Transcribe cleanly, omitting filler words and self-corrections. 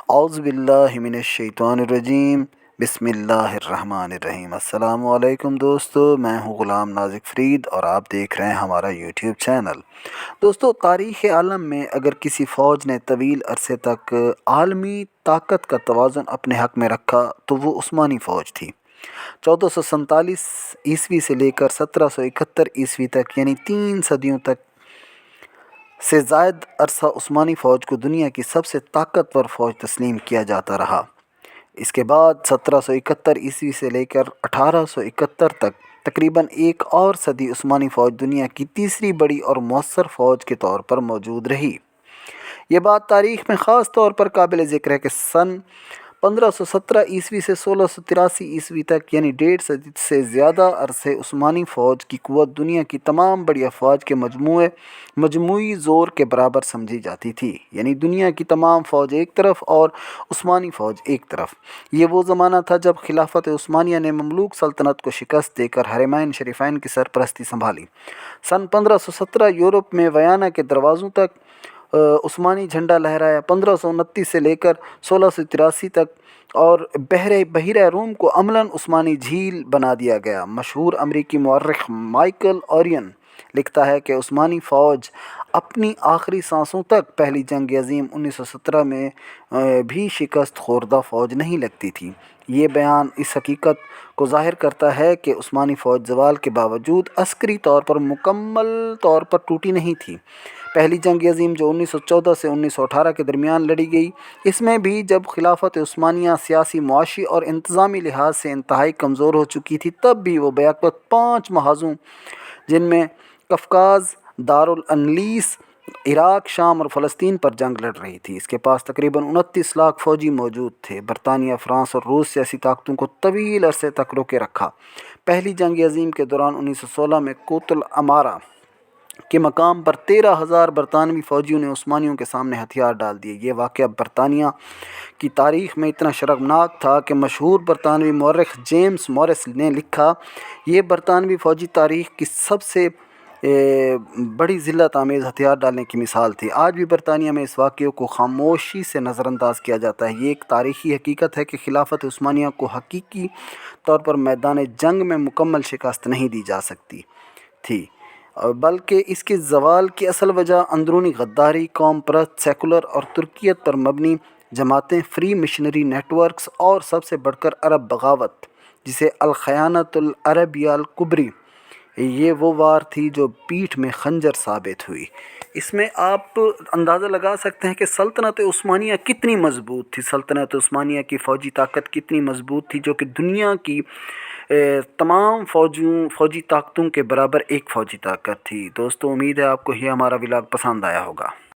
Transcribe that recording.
اعوذ باللہ من الشیطان الرجیم، بسم اللہ الرحمن الرحیم۔ السلام علیکم دوستو، میں ہوں غلام نازک فرید اور آپ دیکھ رہے ہیں ہمارا یوٹیوب چینل۔ دوستو، تاریخ عالم میں اگر کسی فوج نے طویل عرصے تک عالمی طاقت کا توازن اپنے حق میں رکھا تو وہ عثمانی فوج تھی۔ 1447 سے لے کر 1771 تک، یعنی 3 صدیوں تک سے زائد عرصہ عثمانی فوج کو دنیا کی سب سے طاقتور فوج تسلیم کیا جاتا رہا۔ اس کے بعد 1771 سے لے کر 1871 تک تقریباً ایک اور صدی عثمانی فوج دنیا کی تیسری بڑی اور مؤثر فوج کے طور پر موجود رہی۔ یہ بات تاریخ میں خاص طور پر قابل ذکر ہے کہ سن 1517 سے 1683 تک، یعنی 1.5 صدی سے زیادہ عرصے عثمانی فوج کی قوت دنیا کی تمام بڑی افواج کے مجموعی زور کے برابر سمجھی جاتی تھی، یعنی دنیا کی تمام فوج ایک طرف اور عثمانی فوج ایک طرف۔ یہ وہ زمانہ تھا جب خلافت عثمانیہ نے مملوک سلطنت کو شکست دے کر حرمین شریفین کی سرپرستی سنبھالی۔ سن 1517 یورپ میں ویانا کے دروازوں تک عثمانی جھنڈا لہرایا۔ 1529 سے لے کر 1683 تک اور بحیرہ روم کو عملاً عثمانی جھیل بنا دیا گیا۔ مشہور امریکی مورخ مائیکل اورین لکھتا ہے کہ عثمانی فوج اپنی آخری سانسوں تک پہلی جنگ عظیم 1917 میں بھی شکست خوردہ فوج نہیں لگتی تھی۔ یہ بیان اس حقیقت کو ظاہر کرتا ہے کہ عثمانی فوج زوال کے باوجود عسکری طور پر مکمل طور پر ٹوٹی نہیں تھی۔ پہلی جنگ عظیم جو 1914 سے 1918 کے درمیان لڑی گئی، اس میں بھی جب خلافت عثمانیہ سیاسی، معاشی اور انتظامی لحاظ سے انتہائی کمزور ہو چکی تھی، تب بھی وہ بیک وقت 5 محاذوں جن میں قفقاز، دارالانالیس، عراق، شام اور فلسطین پر جنگ لڑ رہی تھی۔ اس کے پاس تقریباً 29 لاکھ فوجی موجود تھے۔ برطانیہ، فرانس اور روس جیسی طاقتوں کو طویل عرصے تک روکے رکھا۔ پہلی جنگ عظیم کے دوران 1916 میں کوت العمارہ کے مقام پر 13,000 برطانوی فوجیوں نے عثمانیوں کے سامنے ہتھیار ڈال دیے۔ یہ واقعہ برطانیہ کی تاریخ میں اتنا شرمناک تھا کہ مشہور برطانوی مورخ جیمز موریس نے لکھا، یہ برطانوی فوجی تاریخ کی سب سے بڑی ذلت آمیز ہتھیار ڈالنے کی مثال تھی۔ آج بھی برطانیہ میں اس واقعے کو خاموشی سے نظر انداز کیا جاتا ہے۔ یہ ایک تاریخی حقیقت ہے کہ خلافت عثمانیہ کو حقیقی طور پر میدان جنگ میں مکمل شکست نہیں دی جا سکتی تھی، بلکہ اس کے زوال کی اصل وجہ اندرونی غداری، قوم پرست، سیکولر اور ترکیت پر مبنی جماعتیں، فری مشنری نیٹ ورکس اور سب سے بڑھ کر عرب بغاوت، جسے الخیانۃ العربیہ الکبری، یہ وہ وار تھی جو پیٹھ میں خنجر ثابت ہوئی۔ اس میں آپ اندازہ لگا سکتے ہیں کہ سلطنت عثمانیہ کتنی مضبوط تھی۔ سلطنت عثمانیہ کی فوجی طاقت کتنی مضبوط تھی، جو کہ دنیا کی تمام فوجی طاقتوں کے برابر ایک فوجی طاقت تھی۔ دوستو، امید ہے آپ کو یہ ہمارا ولاگ پسند آیا ہوگا۔